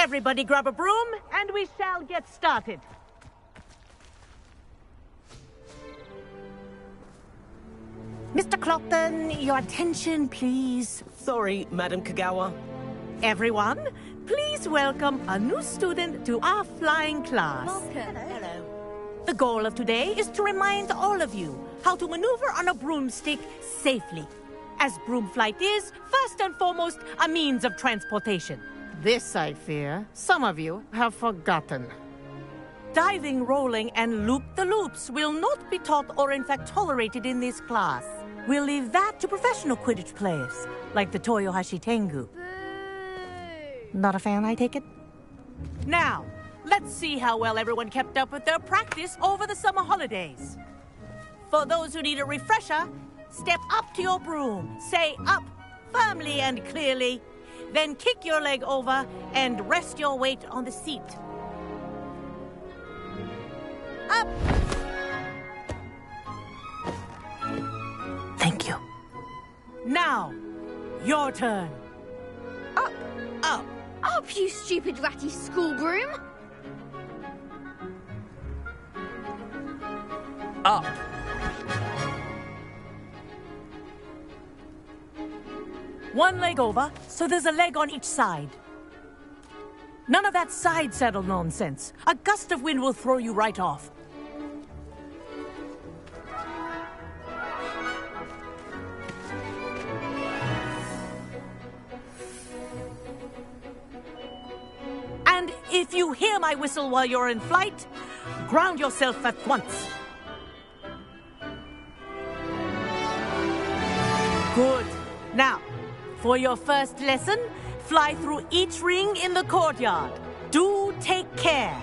Everybody grab a broom, and we shall get started. Mr. Clopton, your attention, please. Sorry, Madam Kagawa. Everyone, please welcome a new student to our flying class. Welcome. Hello. The goal of today is to remind all of you how to maneuver on a broomstick safely, as broom flight is, first and foremost, a means of transportation. This, I fear, some of you have forgotten. Diving, rolling, and loop-the-loops will not be taught or in fact tolerated in this class. We'll leave that to professional Quidditch players, like the Toyohashi Tengu. Boo! Not a fan, I take it? Now, let's see how well everyone kept up with their practice over the summer holidays. For those who need a refresher, step up to your broom, say up firmly and clearly, then kick your leg over and rest your weight on the seat. Up! Thank you. Now, your turn. Up! Up! Up, you stupid ratty school broom! Up. One leg over, so there's a leg on each side. None of that side saddle nonsense. A gust of wind will throw you right off. And if you hear my whistle while you're in flight, ground yourself at once. Good. Now, for your first lesson, fly through each ring in the courtyard. Do take care.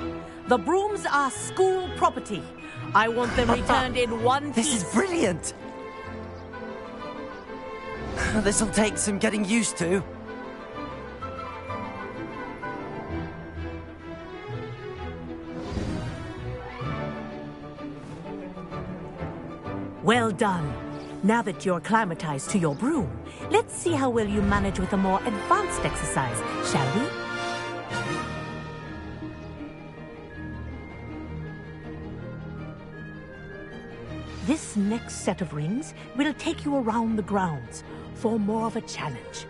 The brooms are school property. I want them returned in one piece. This is brilliant. This'll take some getting used to. Well done. Now that you're acclimatized to your broom, let's see how well you manage with a more advanced exercise, shall we? This next set of rings will take you around the grounds for more of a challenge.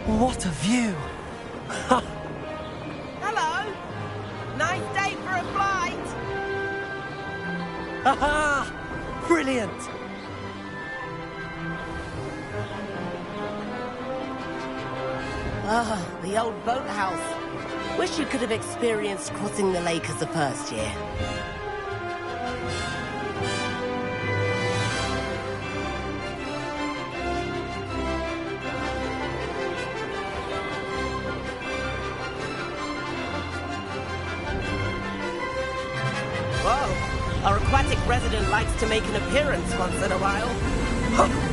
What a view! Hello! Nice day for a flight! Aha! Brilliant! Ah, the old boathouse. Wish you could have experienced crossing the lake as a first year. Whoa, our aquatic resident likes to make an appearance once in a while. Ha!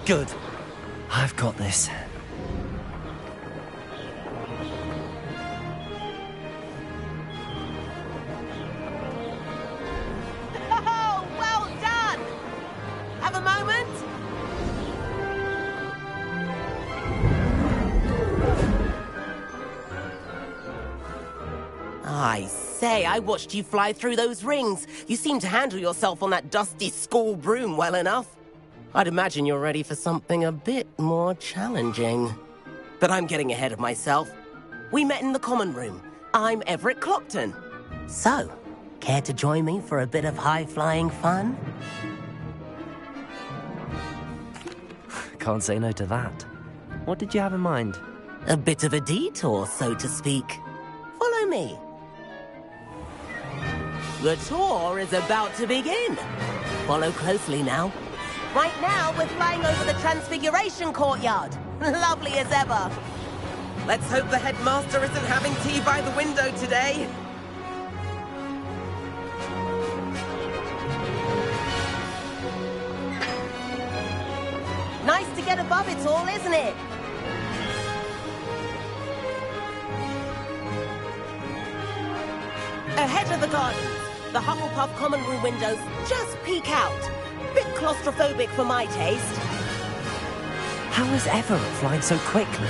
Good. I've got this. Oh, well done! Have a moment? I say, I watched you fly through those rings. You seem to handle yourself on that dusty school broom well enough. I'd imagine you're ready for something a bit more challenging. But I'm getting ahead of myself. We met in the common room. I'm Everett Clopton. So, care to join me for a bit of high-flying fun? Can't say no to that. What did you have in mind? A bit of a detour, so to speak. Follow me. The tour is about to begin. Follow closely now. Right now, we're flying over the Transfiguration Courtyard. Lovely as ever. Let's hope the headmaster isn't having tea by the window today. Nice to get above it all, isn't it? Ahead of the gardens, the Hufflepuff common room windows just peek out. Bit claustrophobic for my taste. How is Everett flying so quickly?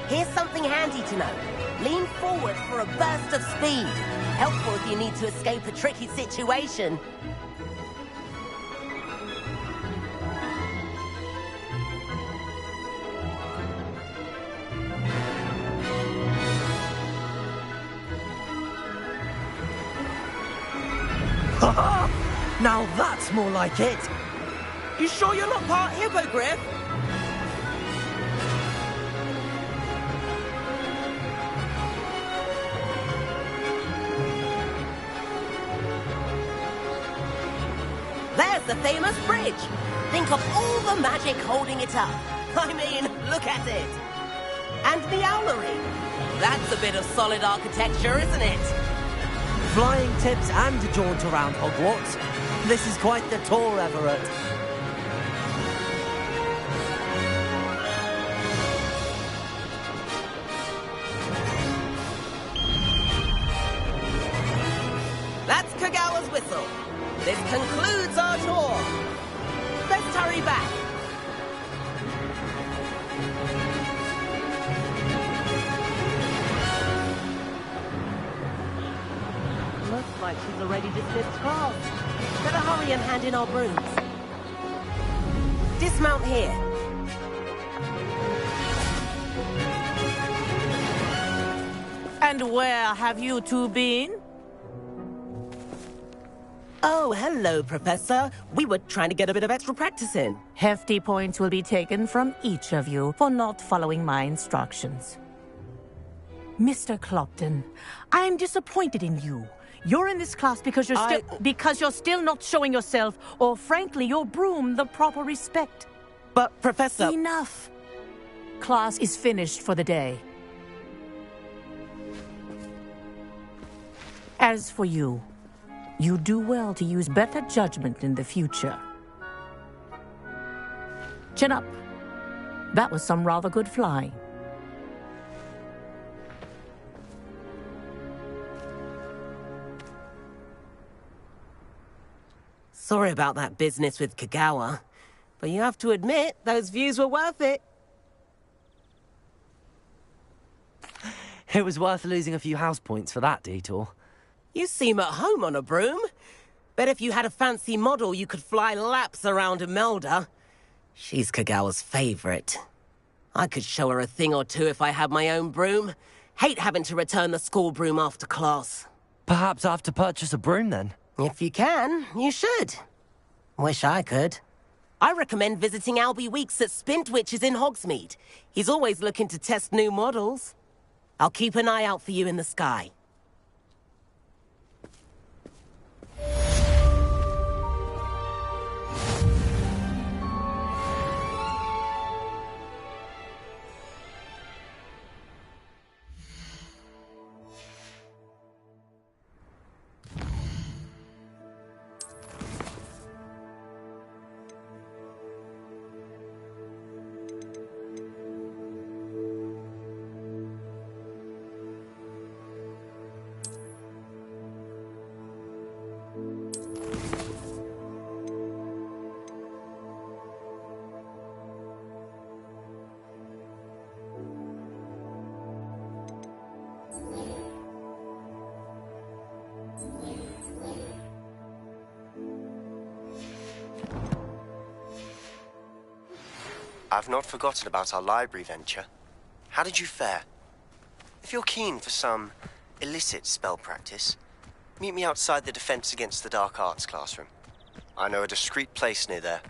Here's something handy to know. Lean forward for a burst of speed. Helpful if you need to escape a tricky situation. Now that's more like it! You sure you're not part hippogriff? There's the famous bridge. Think of all the magic holding it up. I mean, look at it. And the owlery. That's a bit of solid architecture, isn't it? Flying tips and a jaunt around Hogwarts. This is quite the tour, Everett. That's Kagawa's whistle. This concludes our tour. Let's hurry back. Looks like she's already dismissed class. Better hurry and hand in our brooms. Dismount here. And where have you two been? Oh, hello, Professor. We were trying to get a bit of extra practice in. Hefty points will be taken from each of you for not following my instructions. Mr. Clopton, I'm disappointed in you. You're in this class because you're still not showing yourself, or frankly, your broom the proper respect. But, Professor... Enough. Class is finished for the day. As for you, you do well to use better judgment in the future. Chin up. That was some rather good flying. Sorry about that business with Kagawa, but you have to admit, those views were worth it. It was worth losing a few house points for that detour. You seem at home on a broom. Bet if you had a fancy model, you could fly laps around Imelda. She's Kagawa's favorite. I could show her a thing or two if I had my own broom. Hate having to return the school broom after class. Perhaps I have to purchase a broom then? If you can, you should. Wish I could. I recommend visiting Albie Weeks at Spintwitches in Hogsmeade. He's always looking to test new models. I'll keep an eye out for you in the sky. I've not forgotten about our library venture. How did you fare? If you're keen for some illicit spell practice, meet me outside the Defense Against the Dark Arts classroom. I know a discreet place near there.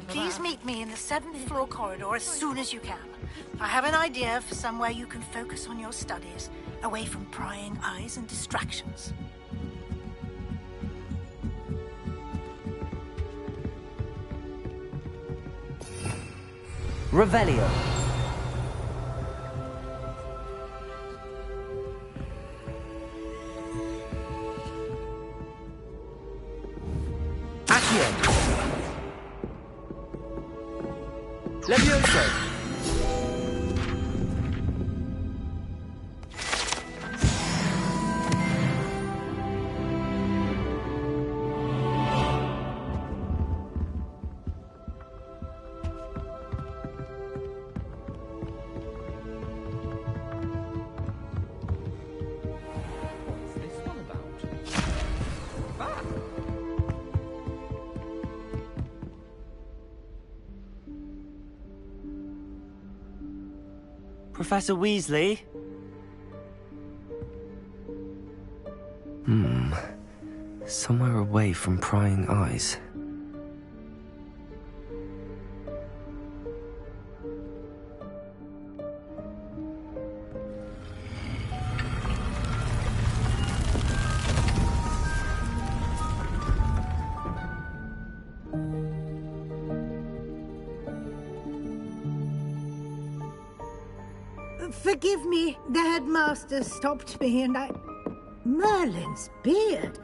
Please meet me in the 7th floor corridor as soon as you can. I have an idea for somewhere you can focus on your studies, away from prying eyes and distractions. Revelio. Accio. Levioso. Professor Weasley? Somewhere away from prying eyes. Forgive me, the headmaster stopped me and I... Merlin's beard.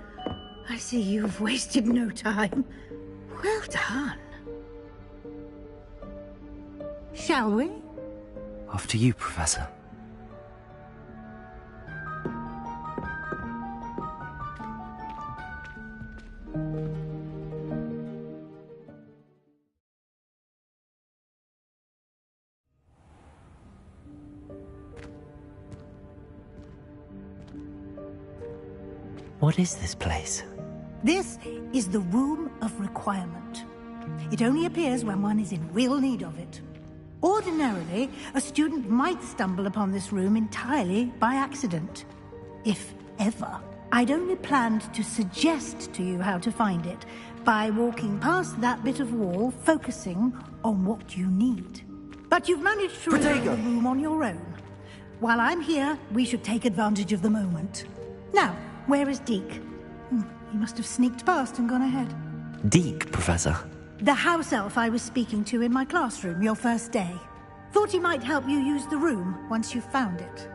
I see you've wasted no time. Well done. Shall we? After you, Professor. What is this place? This is the Room of Requirement. It only appears when one is in real need of it. Ordinarily, a student might stumble upon this room entirely by accident. If ever. I'd only planned to suggest to you how to find it by walking past that bit of wall, focusing on what you need. But you've managed to reveal the room on your own. While I'm here, we should take advantage of the moment. Now, where is Deke? He must have sneaked past and gone ahead. Deke, Professor. The house elf I was speaking to in my classroom your first day. Thought he might help you use the room once you found it.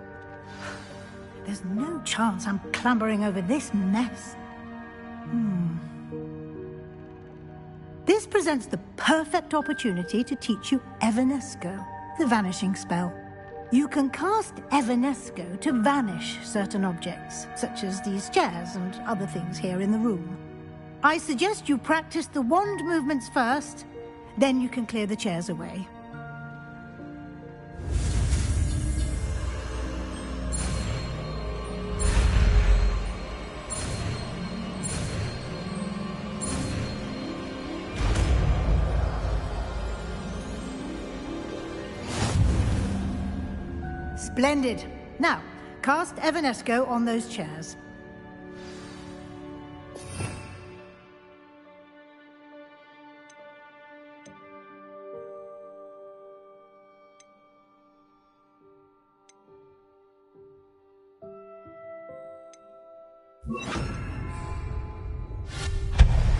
There's no chance I'm clambering over this mess. This presents the perfect opportunity to teach you Evanesco, the vanishing spell. You can cast Evanesco to vanish certain objects, such as these chairs and other things here in the room. I suggest you practice the wand movements first, then you can clear the chairs away. Splendid. Now, cast Evanesco on those chairs.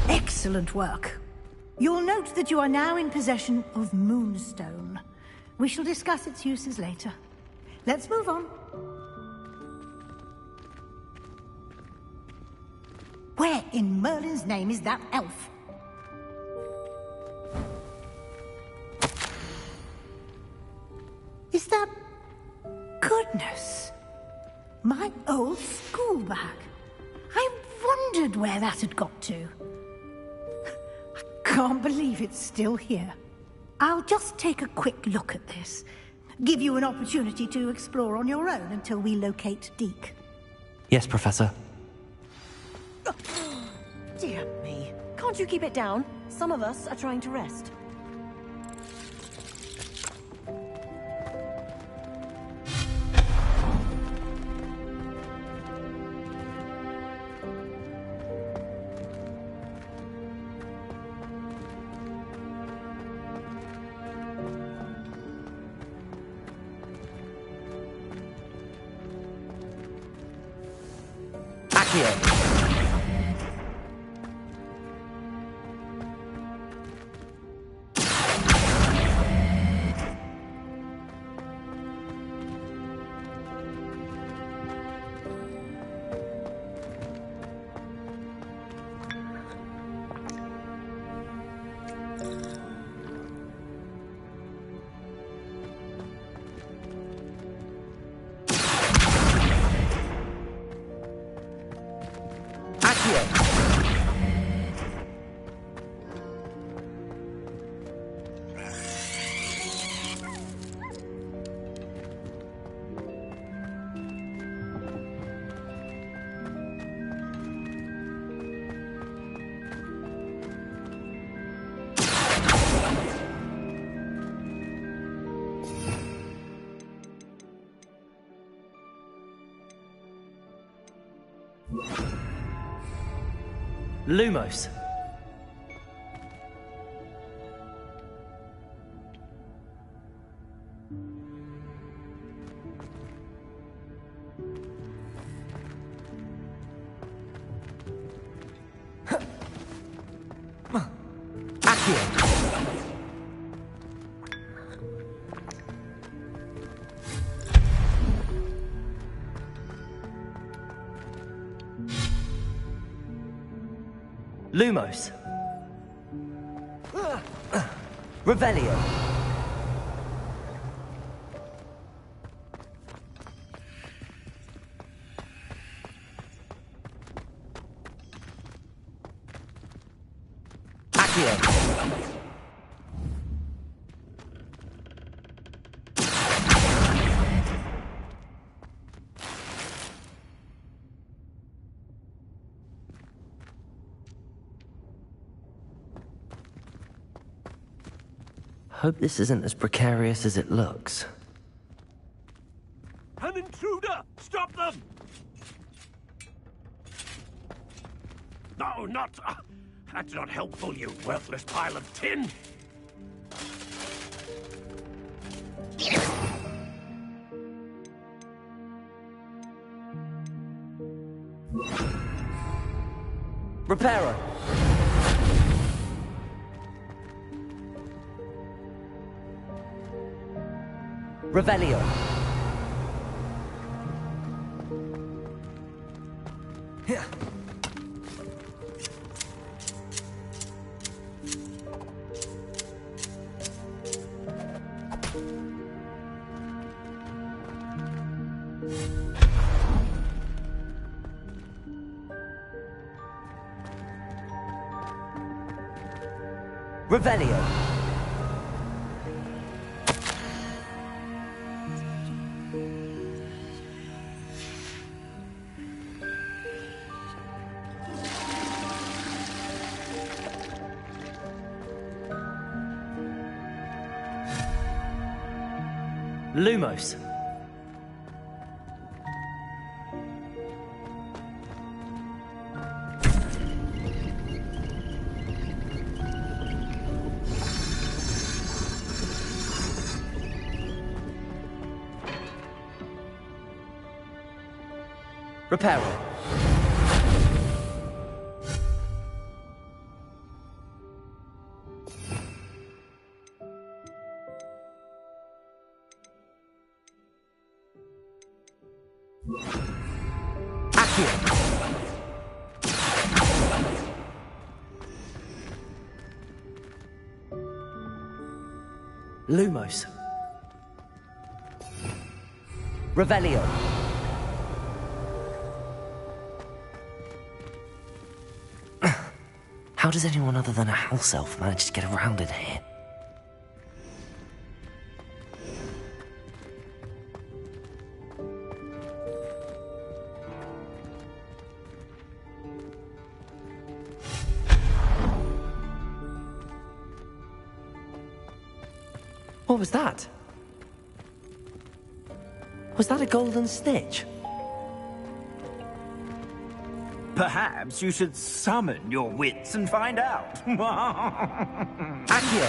Excellent work. You'll note that you are now in possession of Moonstone. We shall discuss its uses later. Let's move on. Where in Merlin's name is that elf? Is that... Goodness! My old school bag. I wondered where that had got to. I can't believe it's still here. I'll just take a quick look at this. Give you an opportunity to explore on your own until we locate Deke. Yes, Professor. Dear me. Can't you keep it down? some of us are trying to rest. Lumos. Lumos. Revelio. Accio. Hope this isn't as precarious as it looks. An intruder! Stop them! No, not... that's not helpful, you worthless pile of tin! Reparo. Revelio. Here. Revelio. Lumos. Reparo. Lumos. Revelio. How does anyone other than a house elf manage to get around in here? What was that? Was that a golden snitch? Perhaps you should summon your wits and find out. Accio!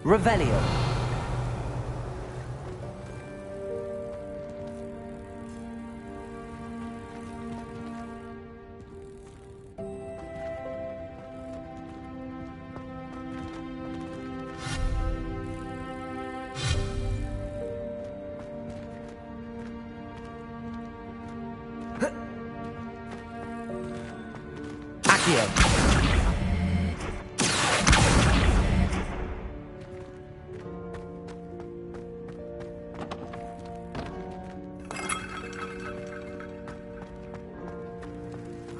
Revelio. Accio.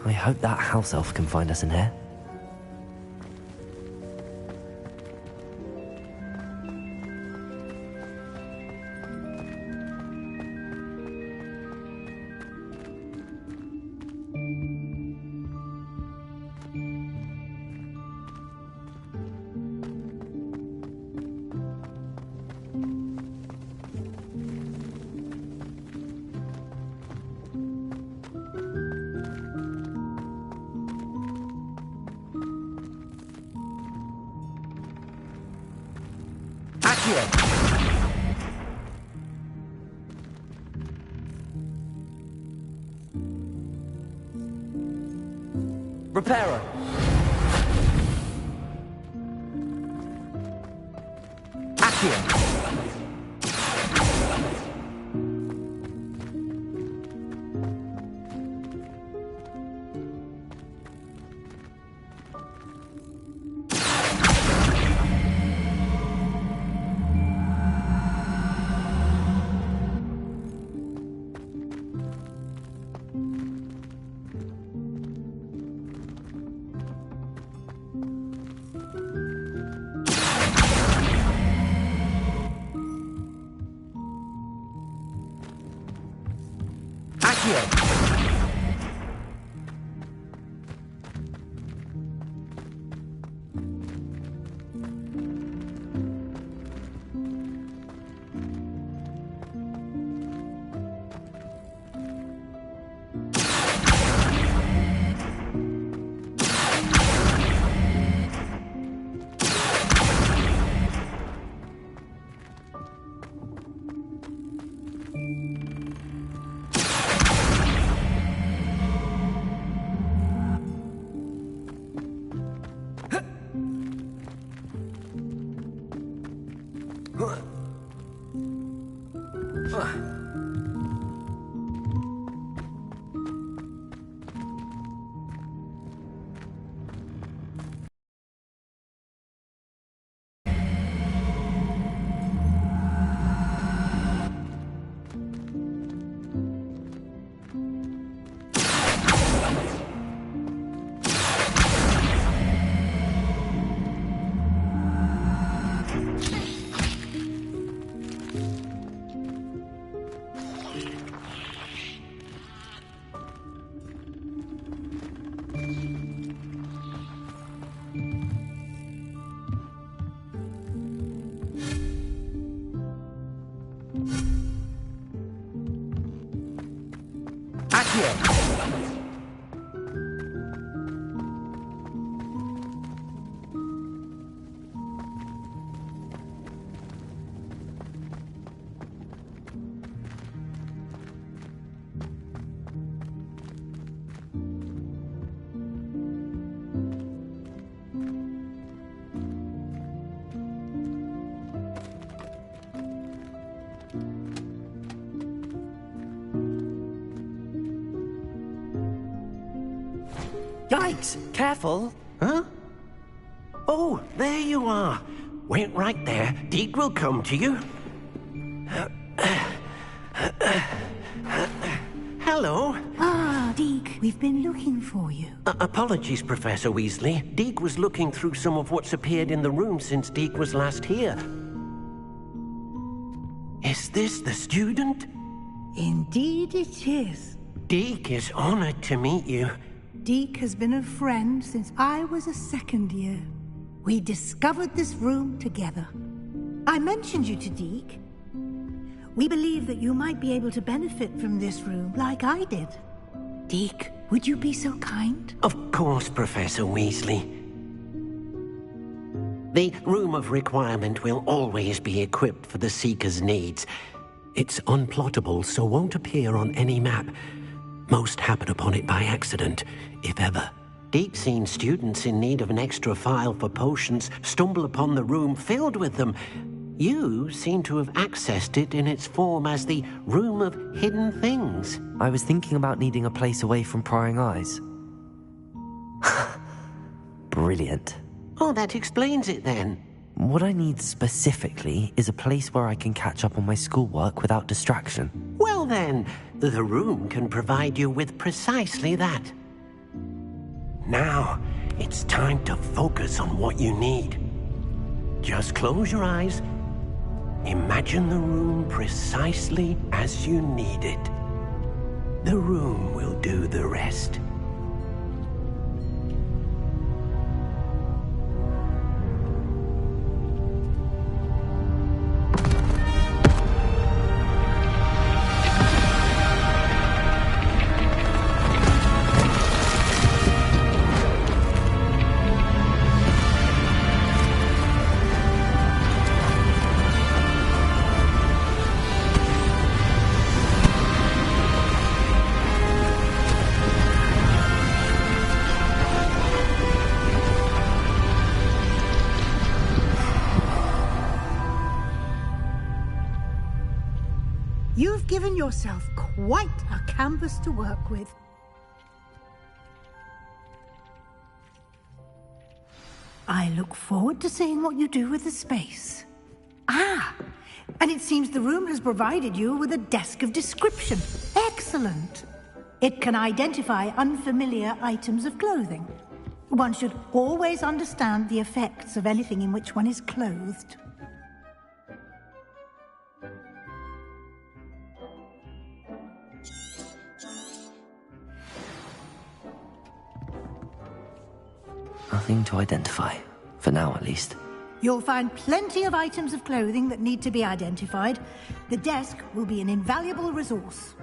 I hope that house elf can find us in here. Reparo. Accio. Yikes! Careful! Huh? Oh, there you are. Wait right there. Deke will come to you. Hello. Ah, Deke, we've been looking for you. Apologies, Professor Weasley. Deke was looking through some of what's appeared in the room since Deke was last here. Is this the student? Indeed it is. Deke is honored to meet you. Deke has been a friend since I was a second year. We discovered this room together. I mentioned you to Deke. We believe that you might be able to benefit from this room like I did. Deke, would you be so kind? Of course, Professor Weasley. The Room of Requirement will always be equipped for the Seeker's needs. It's unplottable, so won't appear on any map. Most happen upon it by accident, if ever. Deke's seen students in need of an extra file for potions stumble upon the room filled with them. You seem to have accessed it in its form as the Room of Hidden Things. I was thinking about needing a place away from prying eyes. Brilliant. Oh, that explains it then. What I need specifically is a place where I can catch up on my schoolwork without distraction. Well then, the room can provide you with precisely that. Now, it's time to focus on what you need. Just close your eyes. Imagine the room precisely as you need it. The room will do the rest. You've given yourself quite a canvas to work with. I look forward to seeing what you do with the space. Ah, and it seems the room has provided you with a desk of description. Excellent. It can identify unfamiliar items of clothing. One should always understand the effects of anything in which one is clothed. Nothing to identify, for now at least. You'll find plenty of items of clothing that need to be identified. The desk will be an invaluable resource.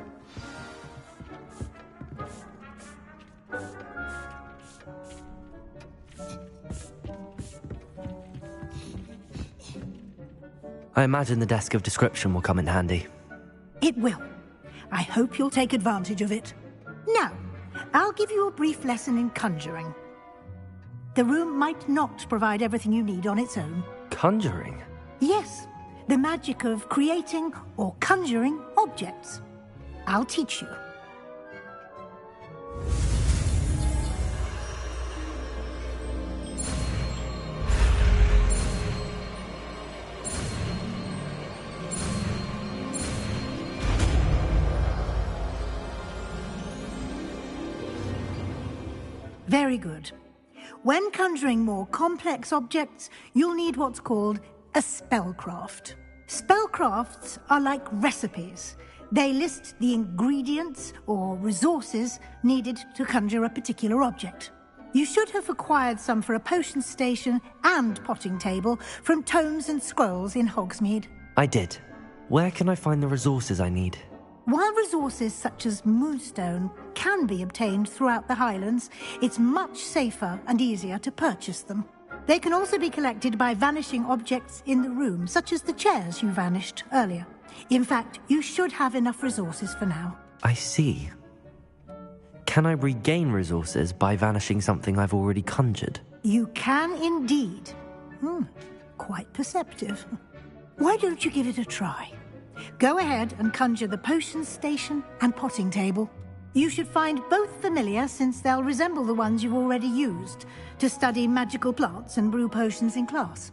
I imagine the desk of description will come in handy. It will. I hope you'll take advantage of it. Now, I'll give you a brief lesson in conjuring. The room might not provide everything you need on its own. Conjuring? Yes, the magic of creating or conjuring objects. I'll teach you. Very good. When conjuring more complex objects, you'll need what's called a spellcraft. Spellcrafts are like recipes. They list the ingredients or resources needed to conjure a particular object. You should have acquired some for a potion station and potting table from tomes and scrolls in Hogsmeade. I did. Where can I find the resources I need? While resources such as moonstone can be obtained throughout the Highlands, it's much safer and easier to purchase them. They can also be collected by vanishing objects in the room, such as the chairs you vanished earlier. In fact, you should have enough resources for now. I see. Can I regain resources by vanishing something I've already conjured? You can indeed. Quite perceptive. Why don't you give it a try? Go ahead and conjure the potion station and potting table. You should find both familiar, since they'll resemble the ones you've already used to study magical plants and brew potions in class.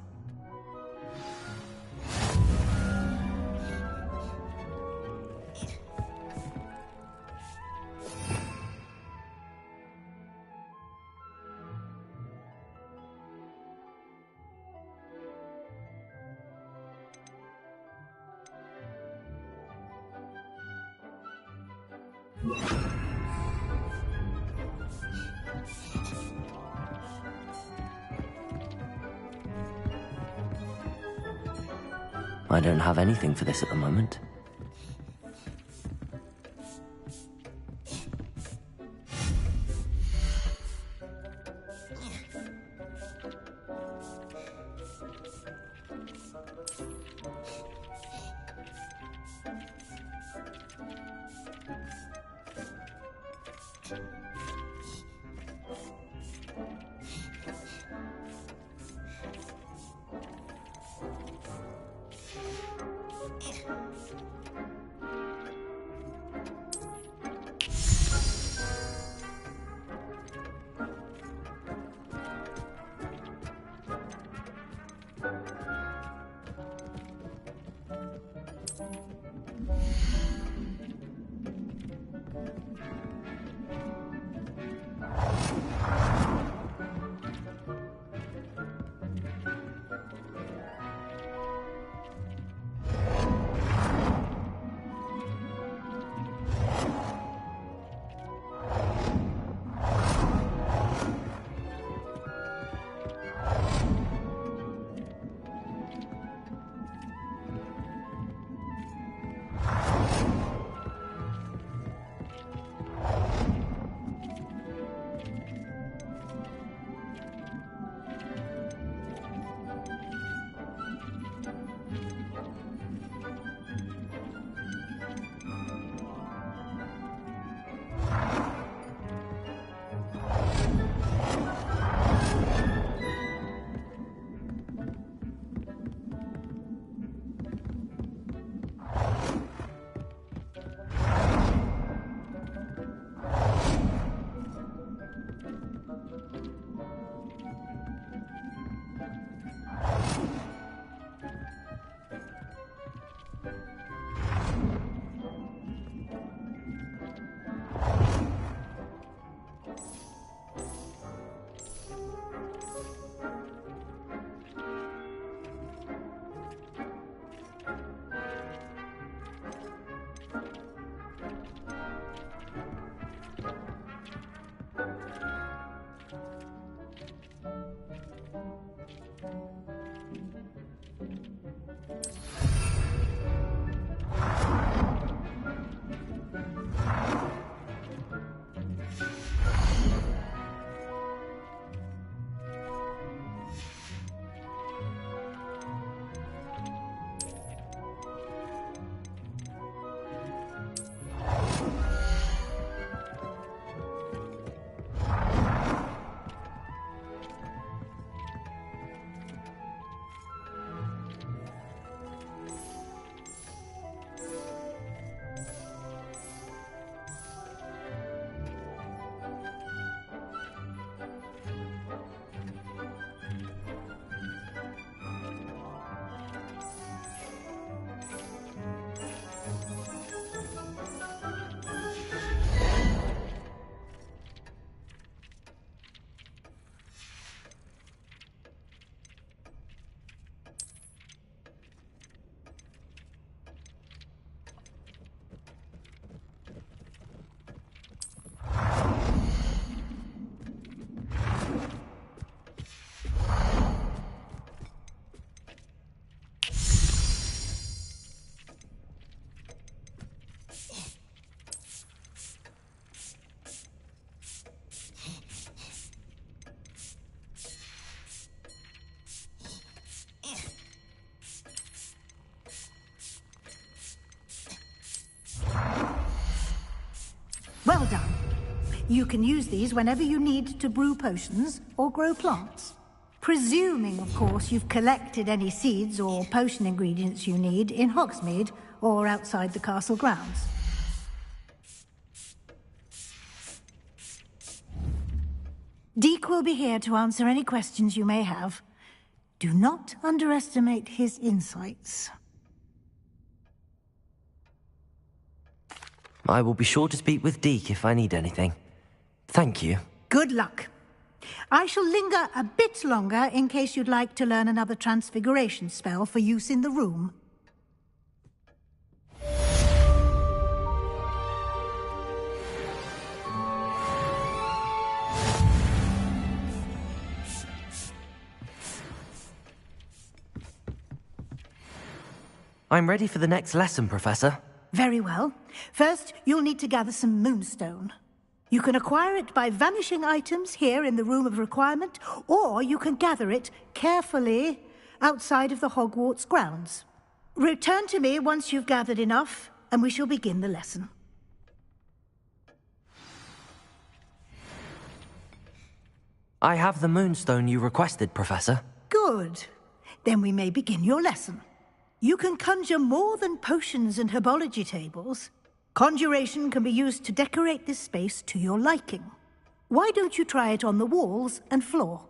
I don't have anything for this at the moment. Well done. You can use these whenever you need to brew potions or grow plants. Presuming, of course, you've collected any seeds or potion ingredients you need in Hogsmeade or outside the castle grounds. Deke will be here to answer any questions you may have. Do not underestimate his insights. I will be sure to speak with Deke if I need anything. Thank you. Good luck. I shall linger a bit longer in case you'd like to learn another transfiguration spell for use in the room. I'm ready for the next lesson, Professor. Very well. First, you'll need to gather some moonstone. You can acquire it by vanishing items here in the Room of Requirement, or you can gather it carefully outside of the Hogwarts grounds. Return to me once you've gathered enough, and we shall begin the lesson. I have the moonstone you requested, Professor. Good. Then we may begin your lesson. You can conjure more than potions and herbology tables. Conjuration can be used to decorate this space to your liking. Why don't you try it on the walls and floor?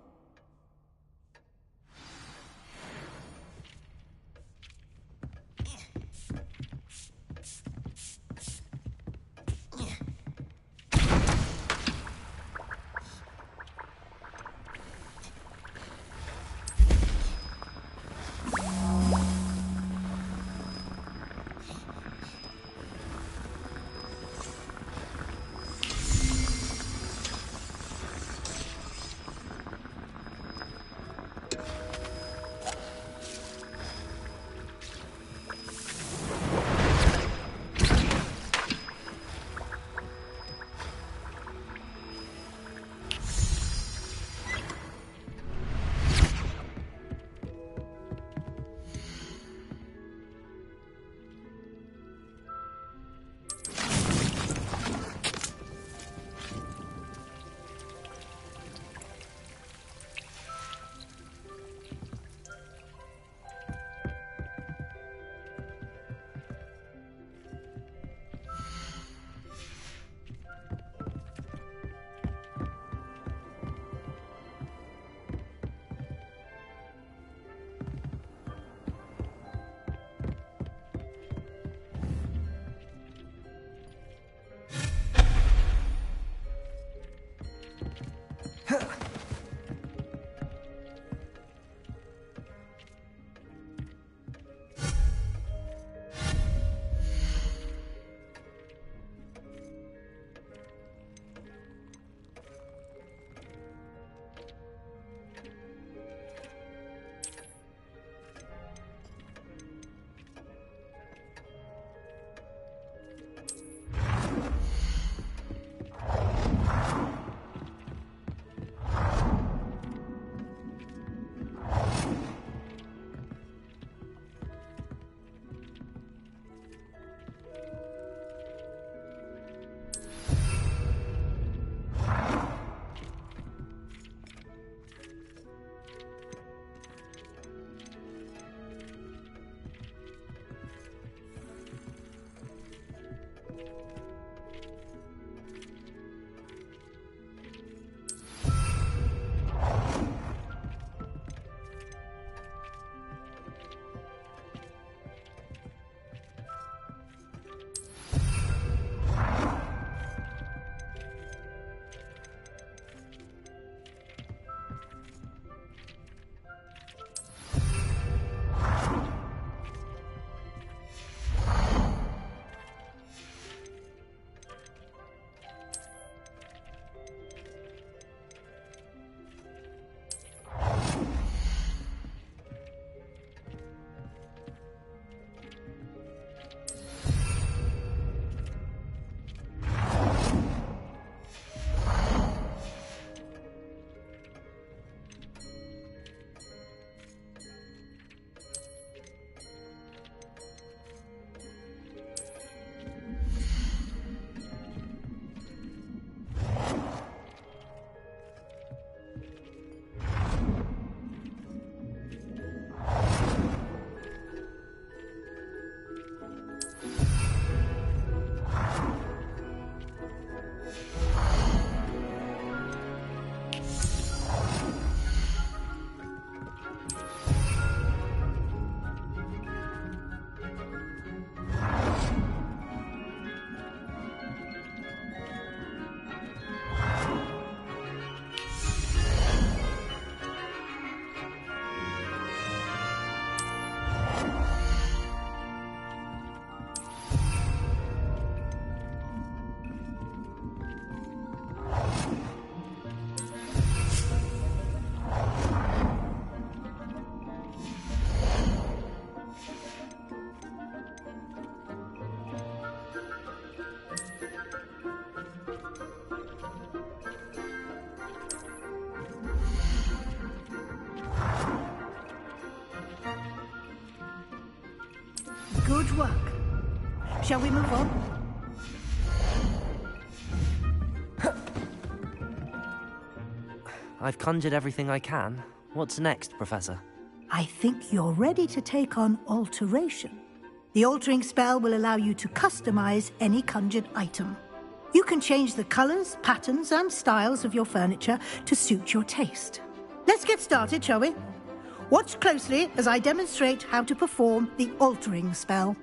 Good work. Shall we move on? I've conjured everything I can. What's next, Professor? I think you're ready to take on alteration. The altering spell will allow you to customize any conjured item. You can change the colors, patterns, and styles of your furniture to suit your taste. Let's get started, shall we? Watch closely as I demonstrate how to perform the altering spell.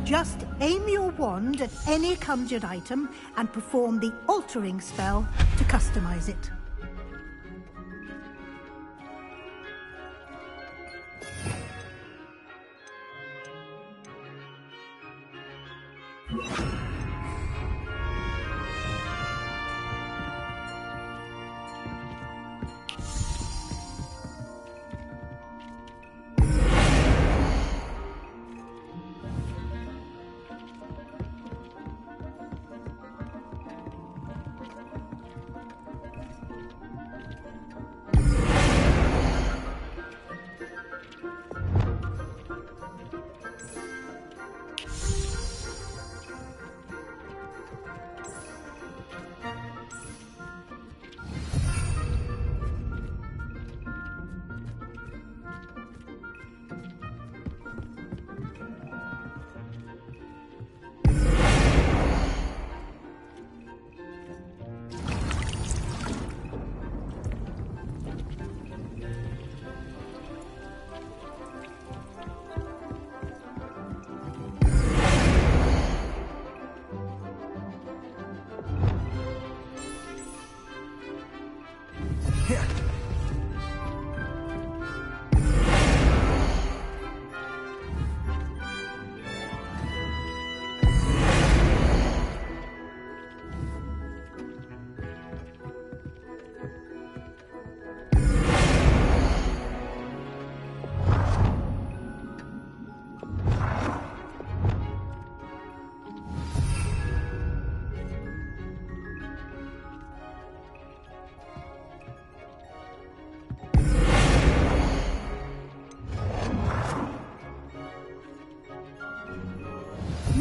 Just aim your wand at any conjured item and perform the altering spell to customize it.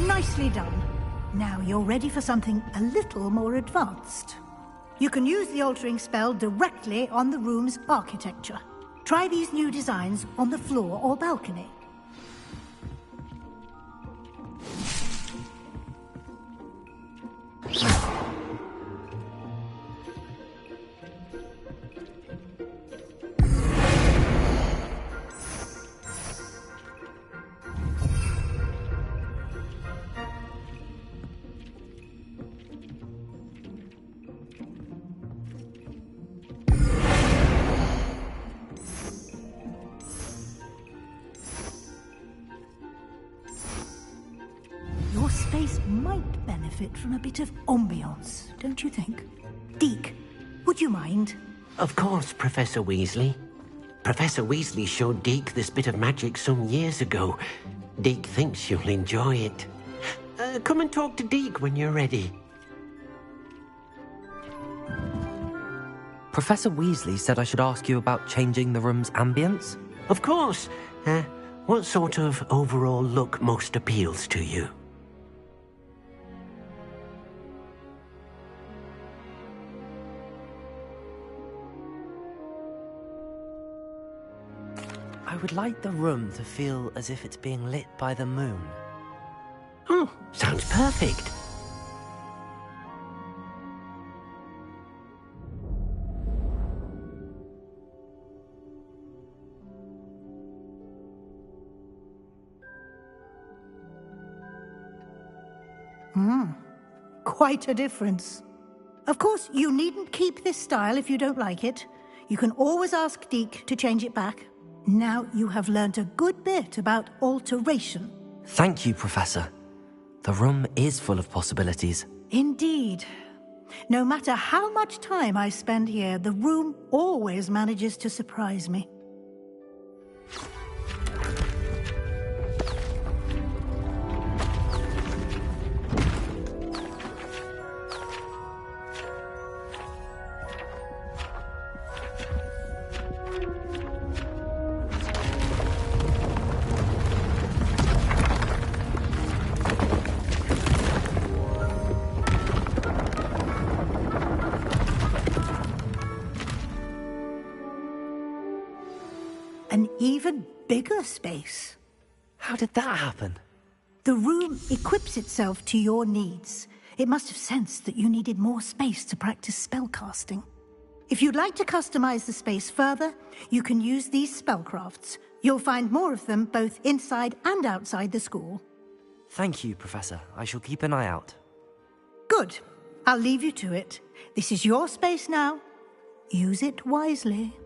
Nicely done. Now you're ready for something a little more advanced. You can use the altering spell directly on the room's architecture. Try these new designs on the floor or balcony. Your space might benefit from a bit of ambiance, don't you think? Deke, would you mind? Of course, Professor Weasley. Professor Weasley showed Deke this bit of magic some years ago. Deke thinks you'll enjoy it. Come and talk to Deke when you're ready. Professor Weasley said I should ask you about changing the room's ambience? Of course. What sort of overall look most appeals to you? I would like the room to feel as if it's being lit by the moon. Oh, sounds perfect. Quite a difference. Of course, you needn't keep this style if you don't like it. You can always ask Deke to change it back. Now you have learnt a good bit about alteration. Thank you, Professor. The room is full of possibilities. Indeed. No matter how much time I spend here, the room always manages to surprise me. An even bigger space. How did that happen? The room equips itself to your needs. It must have sensed that you needed more space to practice spellcasting. If you'd like to customize the space further, you can use these spellcrafts. You'll find more of them both inside and outside the school. Thank you, Professor. I shall keep an eye out. Good. I'll leave you to it. This is your space now. Use it wisely.